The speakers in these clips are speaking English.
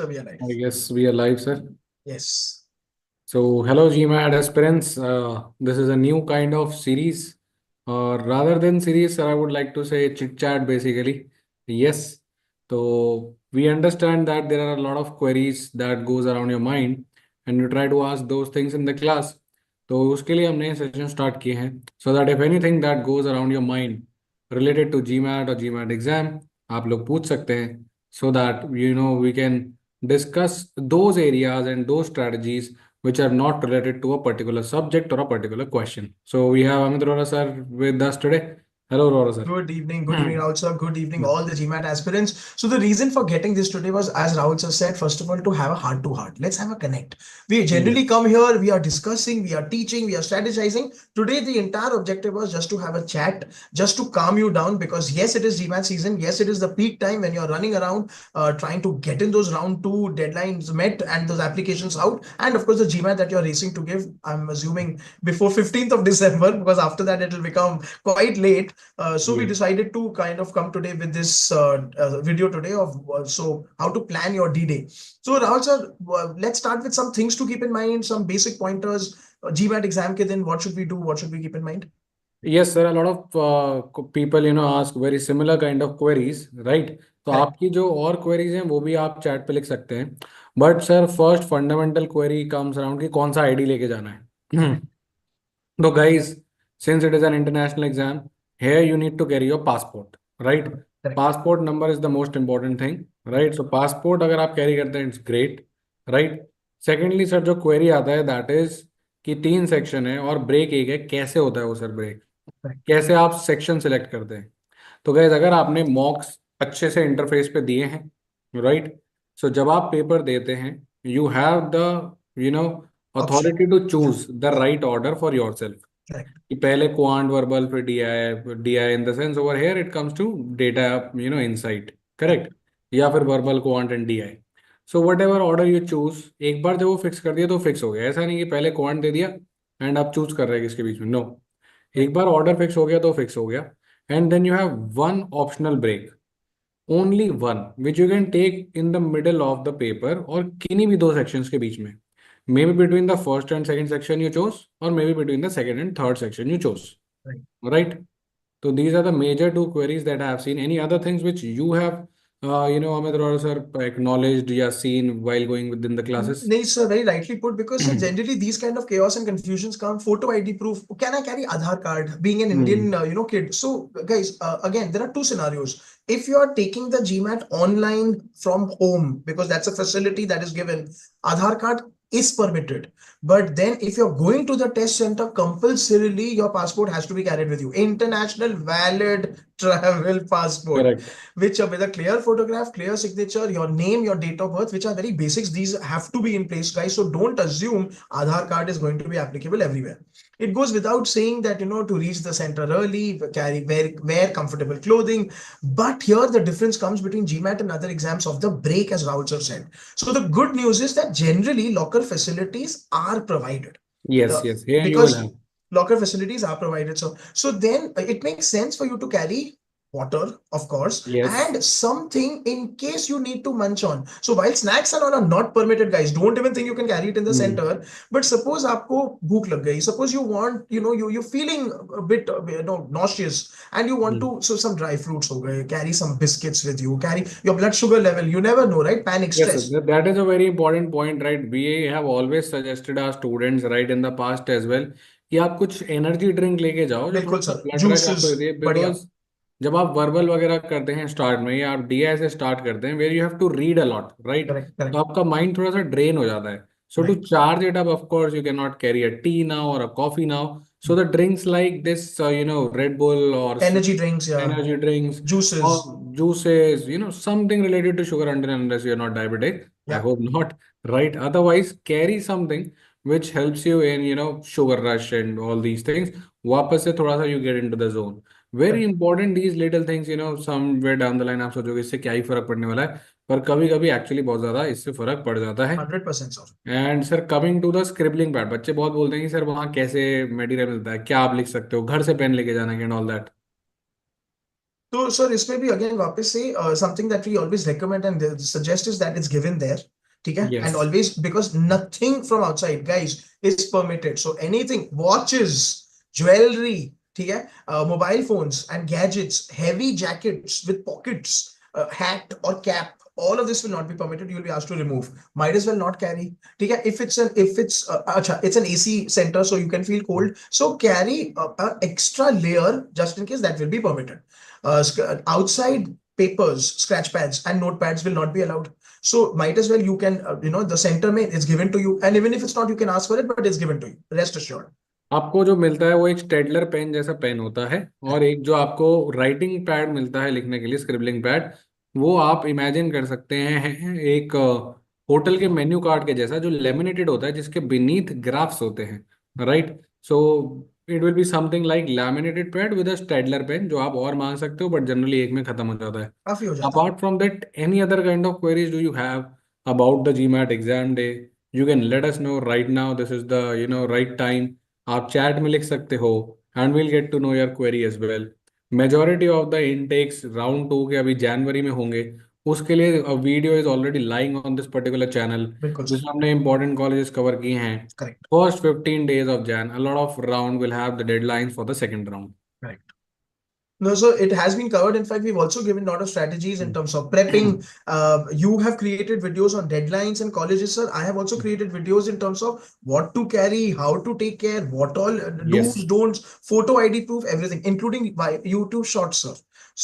So we are I live. guess we are live, sir. Yes. So, hello, GMAT aspirants. This is a new kind of series, or rather than series, sir, I would like to say chit chat basically. Yes. So, we understand that there are a lot of queries that goes around your mind, and you try to ask those things in the class. तो उसके लिए हमने session start किए हैं so that if anything that goes around your mind related to GMAT और GMAT exam आप लोग पूछ सकते हैं so that we can discuss those areas and those strategies which are not related to a particular subject or a particular question. So we have Amit Rora sir with us today. Hello, Rora sir. Good evening, Rahul sir. Good evening, all the GMAT aspirants. So the reason for getting this today was, as Rahul sir said, first of all, to have a heart to heart. Let's have a connect. We generally Yes. come here, we are discussing, we are teaching, we are strategizing. Today, the entire objective was just to have a chat, just to calm you down, because yes, it is GMAT season. Yes, it is the peak time when you're running around, trying to get in those round two deadlines met and those applications out. And of course, the GMAT that you're racing to give, I'm assuming before 15th of December, because after that it will become quite late. So we Yes. decided to kind of come today with this video today of so how to plan your D-Day. So Rahul sir, let's start with some things to keep in mind, some basic pointers. GMAT exam ke din, what should we do? What should we keep in mind? Yes, sir. A lot of people, ask very similar kind of queries, right? तो Correct. आपकी जो और queries हैं वो भी आप chat पे लिख सकते हैं. But sir first fundamental query comes around कि कौन सा आईडी लेके जाना है. So, guys, since it is an international exam, here you need to carry your passport, right? Correct. Passport number is the most important thing, right? So, passport अगर आप carry करते हैं, it's great, right? Secondly, sir जो query आता है that is कि 3 section है और ब्रेक एक है, कैसे होता है वो सर ब्रेक? Correct. कैसे आप सेक्शन सेलेक्ट करते हैं? तो गैस अगर आपने मॉक्स अच्छे से इंटरफेस पे दिए हैं, राइट? सो जब आप पेपर देते हैं, you have the you know Option. Authority to Yeah. Choose the right order for yourself. Correct. कि पहले क्वांट वर्बल फिर D I in the sense over here it comes to data insight, Correct. Correct? या फिर verbal quant and D I. So whatever order you choose, एक बार जब वो fix कर दिया तो फिक्स हो गया. ऐसा नहीं कि पहले क्वांट दे दिया एंड आप चूज कर रहे हैं किसके बीच में. No, Correct. एक बार ऑर्डर फिक्स हो गया तो फिक्स हो गया. And then you have one optional break, only one, which you can take in the middle of the paper और किन्हीं भी दो सेक्शंस के बीच में. Maybe between the first and second section you choose, और maybe between the second and third section you choose, Right. right? So these are the major two queries that I have seen. Any other things which you have Amit Roy sir acknowledged or seen while going within the classes? No, sir, very rightly put, because sir, generally these kind of chaos and confusions come. Photo ID proof. Can I carry Aadhaar card? Being an Indian, Hmm. kid. So, guys, again, there are two scenarios. If you are taking the GMAT online from home, because that's a facility that is given, Aadhaar card is permitted. But then, if you're going to the test center, compulsorily your passport has to be carried with you. International valid travel passport, Correct. which with a clear photograph, clear signature, your name, your date of birth, which are very basics. These have to be in place, guys. So don't assume Aadhaar card is going to be applicable everywhere. It goes without saying that, to reach the center early, wear comfortable clothing. But here the difference comes between GMAT and other exams of the break, as Rahul sir said. So the good news is that generally locker facilities are provided. Yes, The, yes. Here you will have. because locker facilities are provided. So then it makes sense for you to carry water, of course, Yes. and something in case you need to munch on. So while snacks and all are not permitted, guys, don't even think you can carry it in the Hmm. center. But suppose आपको भूख लग गई, suppose you want, you're feeling a bit, nauseous, and you want to, Hmm. so some dry fruits हो गए, carry some biscuits with you, carry your blood sugar level. You never know, right? Panic, Yes, sir. stress. That is a very important point, right? We have always suggested our students, right, in the past as well, कि आप कुछ energy drink लेके जाओ जो थोड़ा बिल्कुल सा sir, blood rush juices, आपको दे. बढ़िया. बिकॉज जब आप वर्बल वगैरह करते हैं स्टार्ट में, या आप डीआई से स्टार्ट करते हैं, where you have to read a lot, right? Correct, तो correct, आपका माइंड थोड़ा सा ड्रेन हो जाता है. So to right. Charge it up, of course you can not carry a tea now और a coffee now. So the drinks like this, Red Bull और Energy drinks, yeah, energy drinks juices, or juices, something related to sugar, unless you're not diabetic. I yeah, hope not, right? Otherwise, carry something which helps you in, sugar rush and all these things. वापस से थोड़ा सा you get into the zone. Very correct. important these little things, somewhere down the line आप सोचोगे इससे क्या ही फर्क पड़ने वाला है, पर कभी कभी एक्चुअली बहुत ज्यादा इससे फर्क पड़ जाता है. 100% sir. And sir coming to the scribbling pad, बच्चे बहुत बोलते हैं कि सर वहाँ कैसे मटेरियल मिलता है, क्या आप लिख सकते हो, घर से पेन लेके जाना है एंड ऑल दैट. तो सर इसमें भी अगेन वापस से something that we always recommend and suggest is that it's given there, ठीक है, and yes. Always because nothing from outside guys is permitted, so anything watches, jewellery, ठीक है, mobile phones and gadgets, heavy jackets with pockets, hat or cap, all of this will not be permitted. You will be asked to remove. Might as well not carry. ठीक है, अच्छा, it's an AC center, so you can feel cold. So carry a extra layer just in case. That will be permitted. Outside papers, scratch pads, and notepads will not be allowed. So might as well you can the center may it's given to you, and even if it's not, you can ask for it, but it's given to you. Rest assured. आपको जो मिलता है वो एक Staedtler pen जैसा pen होता है, और एक जो आपको राइटिंग पैड मिलता है लिखने के लिए, स्क्रिबलिंग पैड, वो आप इमेजिन कर सकते हैं एक होटल के मेन्यू कार्ड के जैसा, जो लेमिनेटेड होता है, जिसके बीनीथ ग्राफ्स होते हैं, right. So it will be something like laminated pad with a Staedtler pen, जो आप और मांग सकते हो, बट जनरली एक में खत्म हो जाता है। काफी हो जाता है। Apart from that, any other kind of queries do you have about the GMAT exam day? You can let us know right now. This is the right time. आप चैट में लिख सकते हो, and we'll get to know your query as well. Majority of the intakes round 2 के अभी जनवरी में होंगे, उसके लिए a video is already lying on this particular channel, बिल्कुल सर। जिसमें हमने important colleges cover किए हैं। Correct. First 15 days of Jan, a lot of round will have the deadlines for the second round. Correct. No, so it has been covered. In fact, we've also given a lot of strategies in terms of prepping. You have created videos on deadlines and colleges, sir. I have also created videos in terms of what to carry, how to take care, what all do's, Yes. don'ts, photo ID proof, everything, including by YouTube shorts, sir.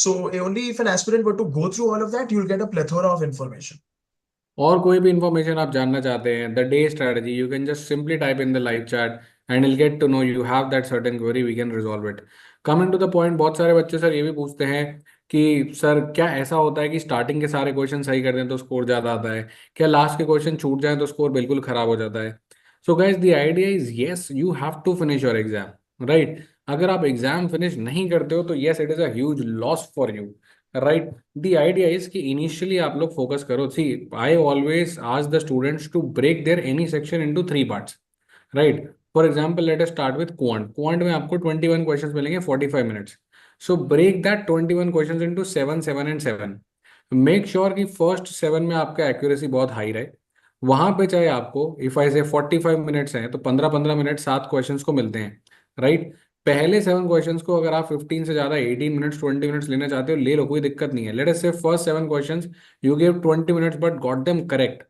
So only if an aspirant were to go through all of that, you'll get a plethora of information. और कोई भी information आप जानना चाहते हैं, the day strategy, you can just simply type in the live chat and will get to know you have that certain query, we can resolve it. Coming to the point, बहुत सारे बच्चे sir ये भी पूछते हैं कि sir क्या ऐसा होता है कि स्टार्टिंग के सारे क्वेश्चन सही कर दें तो स्कोर ज़्यादा आता है, क्या लास्ट के क्वेश्चन छूट जाए तो स्कोर बिल्कुल खराब हो जाता है? So guys the idea is yes, you have to finish your exam, right. अगर आप एग्जाम फिनिश नहीं करते हो तो yes, it is a huge loss for you, right. The idea is कि इनिशियली आप लोग फोकस करो। See, I always ask the students to break their any section into 3 parts, right. For example let us start with quant में आपको 21 questions मिलेंगे, 45 minutes. So break that 21 questions into 7, 7 and 7। Make sure कि first 7 में आपका accuracy बहुत high रहे। वहां पे चाहे आपको, इफ आई से 45 मिनट्स हैं तो 15-15 मिनट 7 क्वेश्चंस को मिलते हैं, राइट। पहले 7 क्वेश्चंस को अगर आप 15 से ज्यादा 18 मिनट्स 20 मिनट्स लेना चाहते हो, ले लो, कोई दिक्कत नहीं है। Let us say first 7 questions you give 20 minutes but got them correct,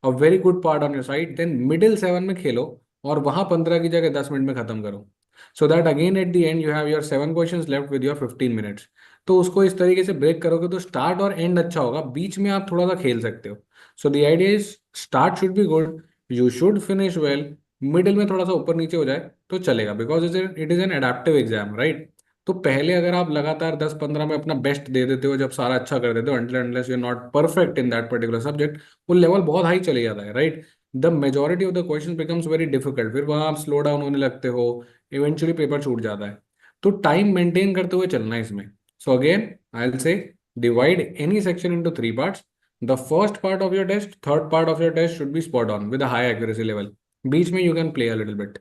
a very good part on your side. Then middle 7 में खेलो और वहां 15 की जगह 10 मिनट में खत्म करो, so that again at the end you have your 7 questions left with your 15 minutes. तो उसको इस तरीके से ब्रेक करोगे तो स्टार्ट और एंड अच्छा होगा, बीच में आप थोड़ा सा खेल सकते हो। So the idea is start should be good, you should finish well, middle में थोड़ा सा ऊपर नीचे हो जाए तो चलेगा, because it is an adaptive exam, right. तो पहले अगर आप लगातार 10-15 में अपना बेस्ट दे देते हो, जब सारा अच्छा कर देते हो, until unless you not perfect in that particular subject, वो लेवल बहुत हाई चले जाता है, right. The majority of the question becomes very difficult, फिर वहां आप स्लो डाउन होने लगते हो, इवेंचुअली पेपर छूट जाता है। तो टाइम मेंटेन करते हुए चलना है इसमें। So again I will say divide any section into 3 parts. The first part of your test, third part of your test should be spot on with a high accuracy level. बीच में you can play a little bit.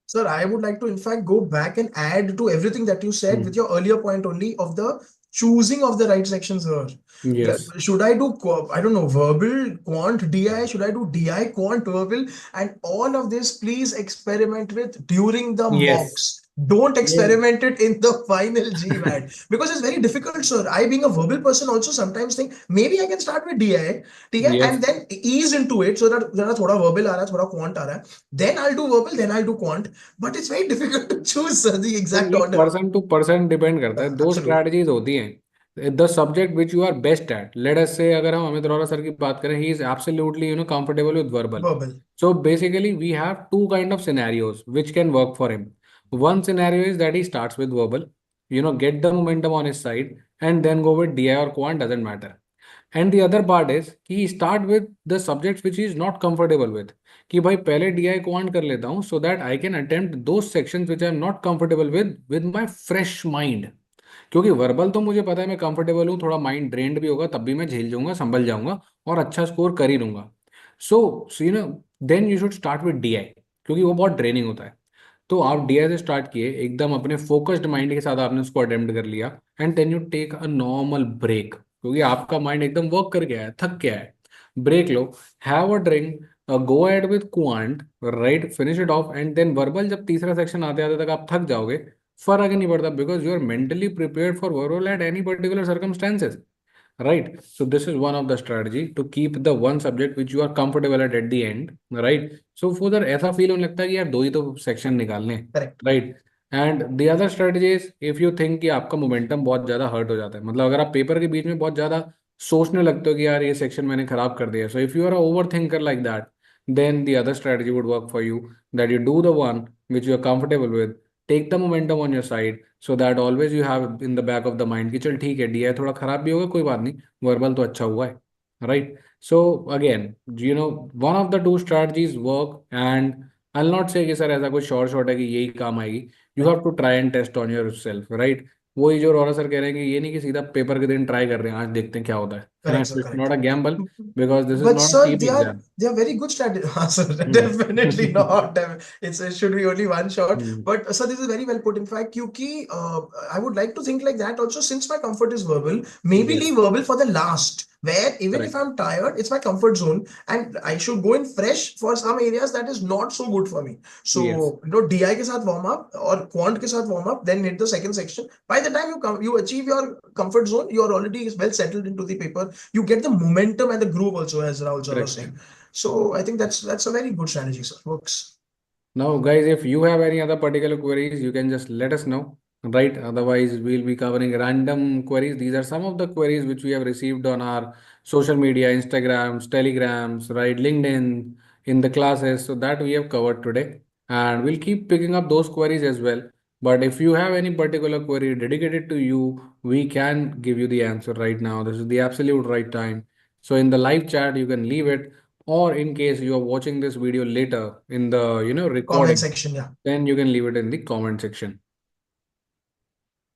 Sir, I would like to, in fact, go back and add to everything that you said with your earlier point only of the choosing of the right sections here. Yes. Should I do, I don't know, verbal, quant, DI? Should I do DI, quant, verbal? And all of this, please experiment with during the yes. mocks. Don't experiment it in the final GMAT because it's very difficult, sir. I, being a verbal person, also sometimes think maybe I can start with DI, ठीक yes. and then ease into it so that जरा थोड़ा verbal आ रहा है, थोड़ा quant आ रहा है. Then I'll do verbal, then I'll do quant. But it's very difficult to choose the तो exact ये order. Person to person depend करता है। दो Absolutely. स्ट्रैटेजीज होती हैं, the subject which you are best at. Let us say अगर हम Amit Arora sir की बात करें, he is absolutely comfortable with verbal. Verbal. So basically we have two kind of scenarios which can work for him. One scenario is that he starts with verbal, get the momentum on his side, and then go with DI और quant, doesn't matter. And the other part is कि start with the subjects which is not comfortable with, कि भाई पहले DI quant कर लेता हूं so that I can attempt दो sections which I am not comfortable with my fresh mind. क्योंकि verbal तो मुझे पता है मैं कंफर्टेबल हूँ, थोड़ा माइंड ड्रेन्ड भी होगा, तब भी मैं झेल जाऊंगा, संभल जाऊंगा और अच्छा स्कोर कर ही लूंगा। So then you should start with DI, क्योंकि वो बहुत ड्रेनिंग होता है। तो आप डीआई से स्टार्ट किए, एकदम अपने फोकस्ड माइंड के साथ आपने उसको अटेम्प्ट कर लिया, and then you take a normal break, क्योंकि आपका माइंड एकदम वर्क कर गया है, थक गया है। ब्रेक लो, have a drink, go ahead with quant, right, finish it off, and then verbal जब तीसरा सेक्शन आते आते तक आप थक जाओगे, फर्क नहीं पड़ता, because you are mentally prepared for verbal at any particular circumstances, right? So this is one of the strategy to keep the one subject which you are comfortable at the end, right? So for the ऐसा feel होने लगता है कि यार दो ही तो section निकालने, Correct. Right? And the other strategy is, if you think कि आपका मोमेंटम बहुत ज्यादा हर्ट हो जाता है, मतलब अगर आप पेपर के बीच में बहुत ज्यादा सोचने लगते हो कि यार ये सेक्शन मैंने खराब कर दिया, so if you are over thinker like that, then the other strategy would work for you, that you do the one which you are comfortable with, take the momentum on your side, so that always you have in the back of the mind कि चल ठीक है, DI थोड़ा खराब भी होगा कोई बात नहीं, वर्बल तो अच्छा हुआ है, right? So again, one of the two strategies work, and I not से कि सर ऐसा कुछ शॉर्ट है कि यही काम आएगी, you Right. Have to try and test on your self, right? वही जो रोरा सर कह रहे हैं कि ये नहीं कि सीधा पेपर के दिन ट्राई कर रहे हैं, आज देखते हैं क्या होता है ना, Correct, sir. It's Correct. Not a gamble, because this is But not a sir, cheap exam. they are very good strategy. Sir, definitely not. It should be only one shot. Hmm. But sir, this is very well put. In fact, क्योंकि I would like to think like that also. Since my comfort is verbal, maybe Yes, leave verbal for the last. Where even if correct, I'm tired, it's my comfort zone, and I should go in fresh for some areas that is not so good for me. yes, So DI के साथ warm up or quant के साथ warm up, then hit the second section. By the time you achieve your comfort zone, you are already well settled into the paper. You get the momentum and the groove also, as Rahul sir was correct. saying. So I think that's a very good strategy, sir. Works. Now, guys, if you have any other particular queries, you can just let us know, right? Otherwise, we'll be covering random queries. These are some of the queries which we have received on our social media, Instagrams, Telegrams, right? LinkedIn, in the classes. So that we have covered today. And we'll keep picking up those queries as well. But if you have any particular query dedicated to you, we can give you the answer right now. This is the absolute right time. So in the live chat, you can leave it, or in case you are watching this video later in the Comment recording, section, yeah. then you can leave it in the comment section.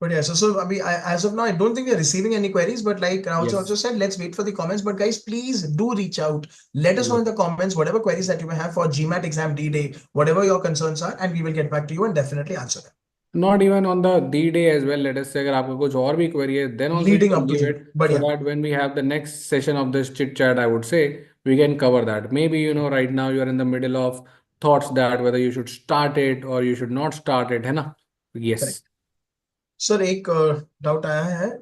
But yeah, so I mean, as of now, I don't think we're receiving any queries. But like Rahul sir also Yes, said, let's wait for the comments. But guys, please do reach out. Let us know yes. in the comments whatever queries that you may have for GMAT exam D-Day, whatever your concerns are, and we will get back to you and definitely answer them. Not even on the D day as well. Let us say अगर आपको कुछ और भी query है, then also you Leading can up to leave the, it, but so yeah, that when we have the next session of this chit chat, I would say we can cover that. Maybe right now you are in the middle of thoughts that whether you should start it or you should not start it, है ना? Yes. correct. Sir, एक doubt आया है.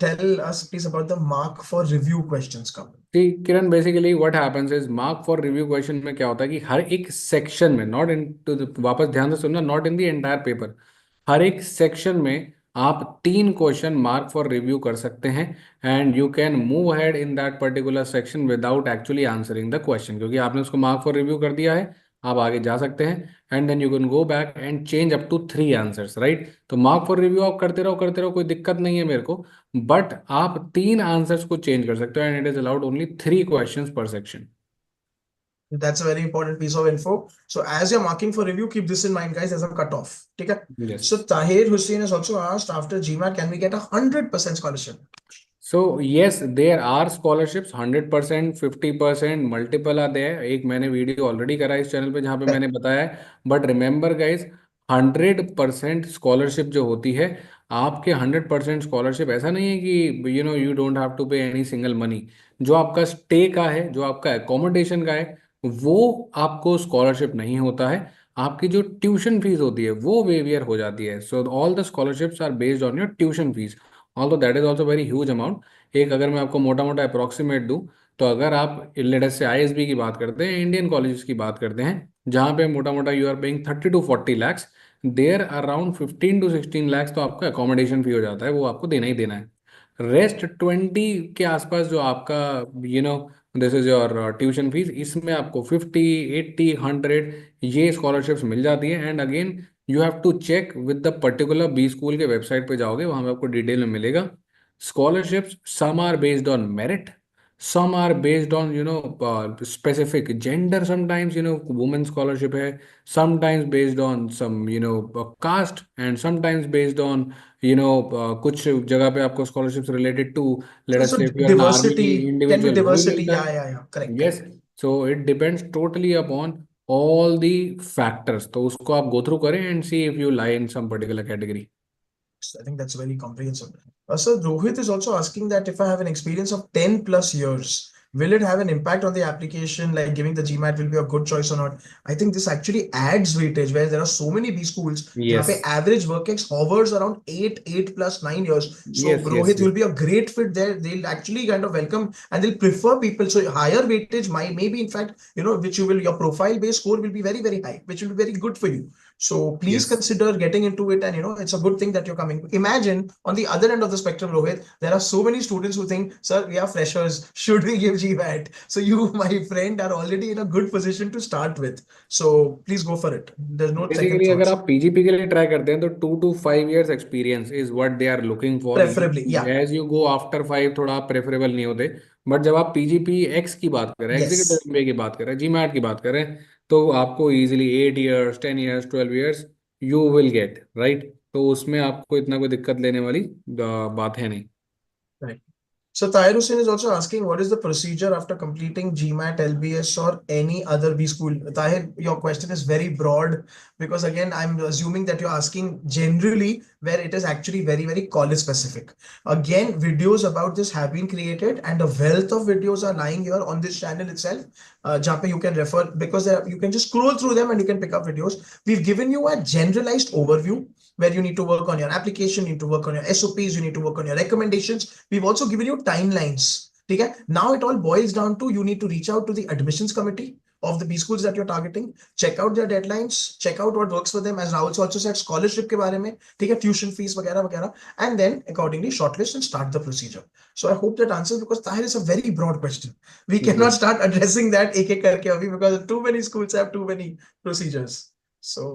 Tell us please about the mark for review questions का. See, Kiran, basically what happens is mark for review question में क्या होता है कि हर एक सेक्शन में, नॉट इन टू वापस ध्यान से सुनना, not in the entire paper, हर एक सेक्शन में आप 3 क्वेश्चन मार्क फॉर रिव्यू कर सकते हैं, and you can move ahead in that particular section without actually answering the question, क्योंकि आपने उसको मार्क फॉर रिव्यू कर दिया है, आप आगे जा सकते हैं, and then you can go back and change up to 3 answers, right? तो मार्क फॉर रिव्यू आप करते रहो, कोई दिक्कत नहीं है मेरे को, बट आप 3 आंसर्स को चेंज कर सकते हो, and it is allowed only 3 questions पर section. That's a very important piece of info. So as you're marking for review, keep this in mind, guys, as a cutoff. Okay. Yes. So Tahir Hussain has also asked, after GMAT, can we get 100% scholarship? So yes, there are scholarships, 100%, 50%, multiple are there. एक मैंने video already करा है इस channel पे जहाँ पे मैंने बताया है, बट रिमेंबर गाइज, 100% स्कॉलरशिप जो होती है, आपके 100% स्कॉलरशिप ऐसा नहीं है कि यू डोंट हैव टू पे एनी सिंगल मनी। जो आपका स्टे का है, जो आपका एकोमोडेशन का है, वो आपको स्कॉलरशिप नहीं होता है, आपकी जो ट्यूशन फीस होती है वो वेवियर हो जाती है। So all the scholarships are based on your tuition fees, although that is also very huge amount. एक अगर मैं आपको मोटा मोटा अप्रोक्सीमेट दूं, तो अगर आप लेटेस्ट से आईएसबी की बात करते हैं, इंडियन कॉलेजेस की बात करते हैं, जहाँ पे मोटा मोटा you are paying 30 to 40 lakhs, there around 15 to 16 lakhs तो आपका अकोमोडेशन फी हो जाता है, वो आपको देना ही देना है। रेस्ट 20 के आसपास जो आपका you know this is your tuition fees, इसमें आपको 50, 80, 100 ये स्कॉलरशिप्स मिल जाती है, and again you have to check with the particular B school के वेबसाइट पे जाओगे, वहां पे आपको डिटेल में मिलेगा। scholarships, some are based on merit, some are based on specific gender, sometimes women scholarship है, sometimes based on some caste, and sometimes based on कुछ जगह पे आपको scholarships related to, let us So say if you are an army diversity, can be individual, वो भी diversity. मिलता Yeah, है। yeah, yeah. Correct, Yes, correct. so it depends totally upon all the factors. तो उसको आप go through करें and see if you lie in some particular category. I think that's very comprehensive. So Rohit is also asking that if I have an experience of 10 plus years, will it have an impact on the application? Like giving the GMAT will be a good choice or not? I think this actually adds weightage where there are so many B schools. जहाँ पे Yes, average work ex hovers around 8 plus 9 years. So yes, yes, Rohit yes. will be a great fit there. They'll actually kind of welcome and they'll prefer people. So higher weightage might maybe in fact, which you will your profile based score will be very, very high, which will be very good for you. So please Yes. consider getting into it, and it's a good thing that you're coming. Imagine on the other end of the spectrum, Rohit, there are so many students who think, "Sir, we are freshers. Should we give GMAT?" So you, my friend, are already in a good position to start with. So please go for it. There's no second basically अगर thoughts. आप PGP के लिए try करते हैं तो 2 to 5 years experience is what they are looking for. Preferably, yeah. As you go after 5 थोड़ा preferable नहीं होते. बट जब आप पीजीपी एक्स की बात करें, एग्जीक्यूटिव Yes. एमबीए की बात करें, जीमैट की बात करें, तो आपको easily 8 years, 10 years, 12 years you will get right. तो उसमें आपको इतना कोई दिक्कत लेने वाली बात है नहीं. Right. So Tahir Hussain is also asking, what is the procedure after completing GMAT, LBS, or any other B school? Tahir, your question is very broad because again, I'm assuming that you're asking generally where it is actually very, very college specific. Again, videos about this have been created and a wealth of videos are lying here on this channel itself. जहाँ पे you can refer because you can just scroll through them and you can pick up videos. We've given you a generalized overview where you need to work on your application, you need to work on your SOPs, you need to work on your recommendations. We've also given you timelines. Okay? Now it all boils down to you need to reach out to the admissions committee of the B schools that you're targeting, check out their deadlines, check out what works for them. As Rahul also said, scholarship के बारे में, ठीक है, tuition fees वगैरह वगैरह, and then accordingly shortlist and start the procedure. So I hope that answers because Tahir is a very broad question. We cannot ji start addressing that एक एक करके अभी because too many schools have too many procedures. So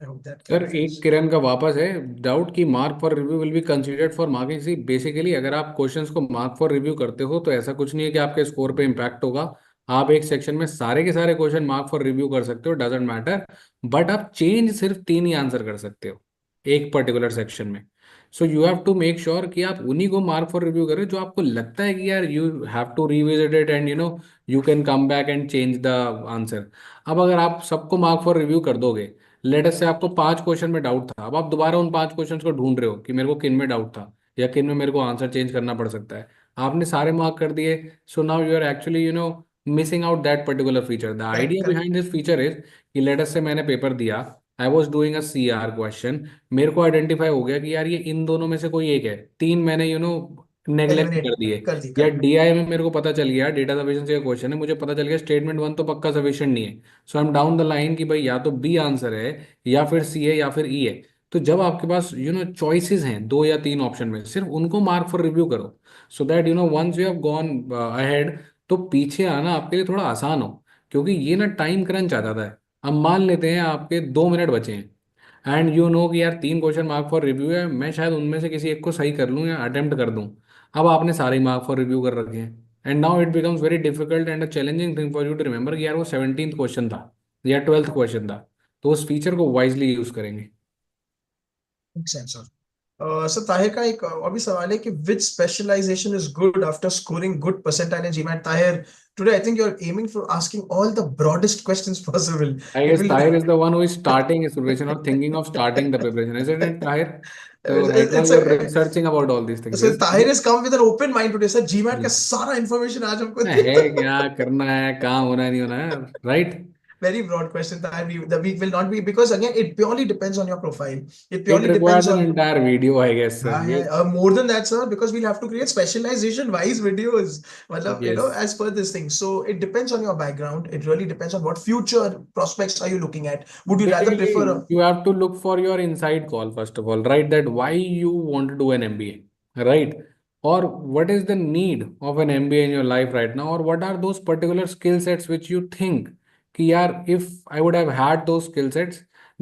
I hope that sir, एक clarifies. Kiran का वापस है doubt कि mark for review will be considered for marking. See basically अगर आप क्वेश्चंस को मार्क फॉर रिव्यू करते हो तो ऐसा कुछ नहीं है कि आपके स्कोर पे इम्पैक्ट होगा. आप एक सेक्शन में सारे के सारे क्वेश्चन मार्क फॉर रिव्यू कर सकते हो, डजेंट मैटर. बट आप चेंज सिर्फ 3 ही आंसर कर सकते हो एक पर्टिकुलर सेक्शन में. So you have to make sure कि आप उन्हीं को मार्क फॉर रिव्यू करें जो आपको लगता है कि यार you have to revisit it and you can come back and change the answer. अब अगर आप सबको मार्क फॉर रिव्यू कर दोगे, लेट अस से आपको 5 क्वेश्चन में डाउट था, अब आप दोबारा उन 5 क्वेश्चन को ढूंढ रहे हो कि मेरे को किन में डाउट था या किन में मेरे को आंसर चेंज करना पड़ सकता है. आपने सारे मार्क कर दिए. So now you are actually missing out that particular feature. The Correct, idea correct. Behind this feature is कि लेट अस से मैंने पेपर दिया, I was doing a C R question, मेरे को आइडेंटिफाई हो गया कि यार ये इन दोनों में से कोई एक है, तीन मैंने नेग्लेक्ट कर Eliminate दिए. कर दी, या correct. डीआई में मेरे को पता चल गया, डेटा सफिशिएंसी का क्वेश्चन है, मुझे पता चल गया स्टेटमेंट वन तो पक्का सफिशिएंट नहीं है. So I am down the line कि भाई या तो बी आंसर है या फिर सी है या फिर ई है. तो जब आपके पास चॉइसेस हैं 2 या 3 ऑप्शन में, सिर्फ उनको मार्क फॉर रिव्यू करो. So that once you have gone ahead तो पीछे आना आपके लिए थोड़ा आसान हो. क्योंकि ये ना टाइम क्रंच आ जाता है. अब मान लेते हैं आपके 2 मिनट बचे हैं एंड कि यार 3 क्वेश्चन मार्क फॉर रिव्यू है, मैं शायद उनमें से किसी एक को सही कर लूँ या अटेम्प्ट कर दूँ. अब आपने सारे मार्क फॉर रिव्यू कर रखे हैं and now it becomes very difficult and a challenging thing for you to remember कि यार वो 17th क्वेश्चन था या 12th क्वेश्चन था. तो उस फीचर को वाइजली यूज करेंगे. Makes sense, sir. So Tahir का एक और भी सवाल है कि which specialization is good after scoring good percentile in GMAT? Tahir, today I think you're aiming for asking all the broadest questions possible. I It guess will. Tahir is the one who is starting his preparation or thinking of starting the preparation, isn't it, Tahir? So right now it's you're a researching about all these things, so isn't Tahir it? has come with an open mind today, sir. GMAT का Yes. सारा information आज हमको दे है दो. क्या करना है, कहाँ होना है, नहीं होना है, right. Very broad question, Tahir. The week will not be because again it purely depends on your profile. It It purely depends requires an on. entire video, I guess, sir. Yeah, yeah, more than that, sir, because we'll have to create specialization wise videos, Yes. as per this thing. So it depends on your background. It really depends on what future prospects are you looking at. Would you rather prefer Basically, a you have to look for your inside call first of all, right? That why you want to do an MBA, right? Or what is the need of an MBA in your life right now? Or what are those particular skill sets which you think कि यार, if I would have had those skill sets,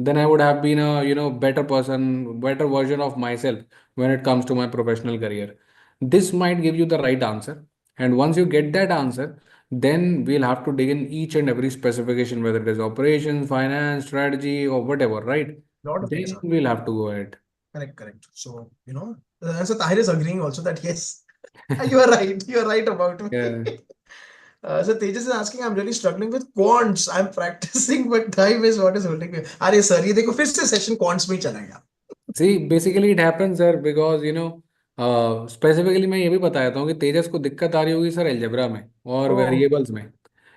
then I would have been a better person, better version of myself when it comes to my professional career. This might give you the right answer. And once you get that answer, then we'll have to dig in each and every specification, whether it is operations, finance, strategy, or whatever, right? lot of things, Then sir? we'll have to go ahead. Correct, correct. So, so Tahir is agreeing also that yes, you are right. You are right about me. Yeah. So Tejas is asking, I'm really struggling with quants. I'm practicing, but time is what is holding me. अरे sir ये देखो फिर से session quants में ही चला गया. See, basically it happens sir because specifically मैं ये भी बता देता हूँ कि तेजस को दिक्कत आ रही होगी सर अलजेब्रा में और Oh. वेरिएबल्स में,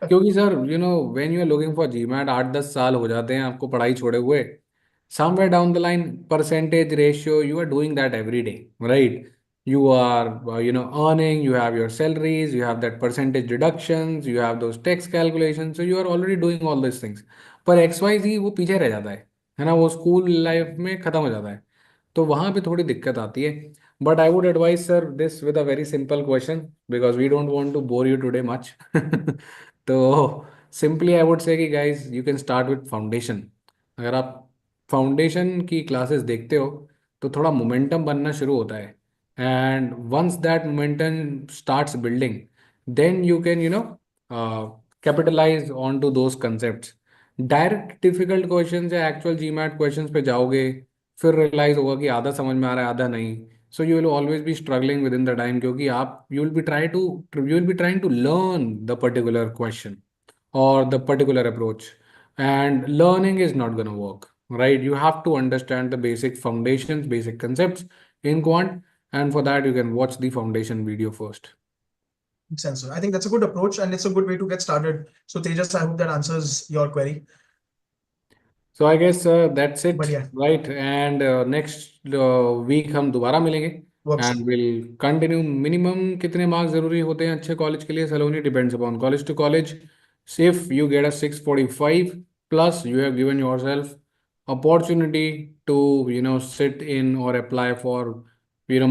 क्योंकि sir when you are looking for GMAT 8-10 साल हो जाते हैं आपको पढ़ाई छोड़े हुए. Somewhere down the line, percentage ratio, you are doing that every day, right? You are earning, you have your salaries, you have that percentage deductions, you have those tax calculations, so you are already doing all these things. पर XYZ वो पीछे रह जाता है ना, वो school life में खत्म हो जाता है, तो वहाँ पे थोड़ी दिक्कत आती है. But I would advice sir this with a very simple question because we don't want to bore you today much. तो सिंपली आई वुड से कि guys you can start with foundation. अगर आप फाउंडेशन की classes देखते हो तो थोड़ा momentum बनना शुरू होता है, and once that momentum starts building then you can capitalise on to those concept. Direct difficult question या एक्चुअल जीमैट क्वेश्चंस पे जाओगे फिर रियलाइज होगा कि आधा समझ में आ रहा है आधा नहीं. So you will always be struggling with in the time, क्योंकि आप you will be trying to learn the particular question or the particular approach, and learning is not going to work, right? You have to understand the basic foundations, basic concepts in quant, and for that you can watch the foundation video first. Makes sense, sir. I think that's a good approach and it's a good way to get started. So Tejas, I hope that answers your query. So I guess that's But it, yeah, right? And next week हम दोबारा मिलेंगे works, sir. and we'll continue. Minimum कितने marks जरूरी होते हैं अच्छे college के लिए सलोनी depends upon college to college. So if you get a 645 plus, you have given yourself opportunity to sit in or apply for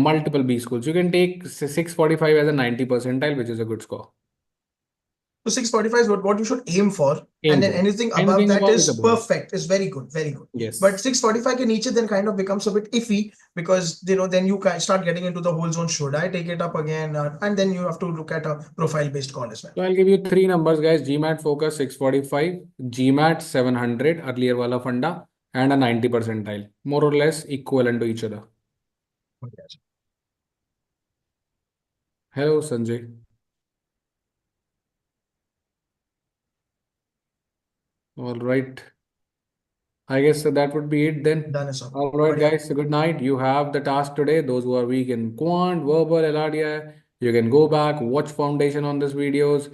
multiple B schools. You can take 645 as a 90 percentile, which is a good score. So 645 is what you should aim for. And Aim then for anything above anything that above is is a bonus. perfect, is very good, very good. But Yes. 645 ke niche then kind of becomes a bit iffy because then you start getting into the whole zone. Should I take it up again? And then you have to look at a profile based call as well. So I'll give you three numbers, guys. GMAT focus 645, GMAT 700, earlier wala funda, and a 90 percentile. More or less equivalent to each other. Okay. Hello, Sanjay. All right. I guess that would be it then. Done, sir. All right, But yeah, guys. So good night. You have the task today. Those who are weak in quant, verbal, LRDI, you can go back, watch foundation on these videos.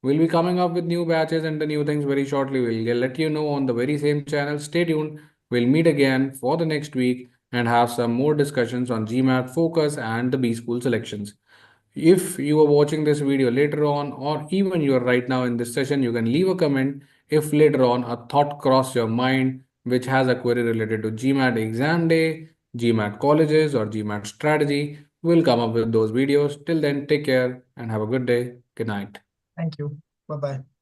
We'll be coming up with new batches and the new things very shortly. We'll let you know on the very same channel. Stay tuned. We'll meet again for the next week and have some more discussions on GMAT focus and the B school selections. If you are watching this video later on, or even you are right now in this session, you can leave a comment if later on a thought cross your mind which has a query related to GMAT exam day, GMAT colleges, or GMAT strategy. We'll come up with those videos. Till then, take care and have a good day. Good night. thank you. Bye bye.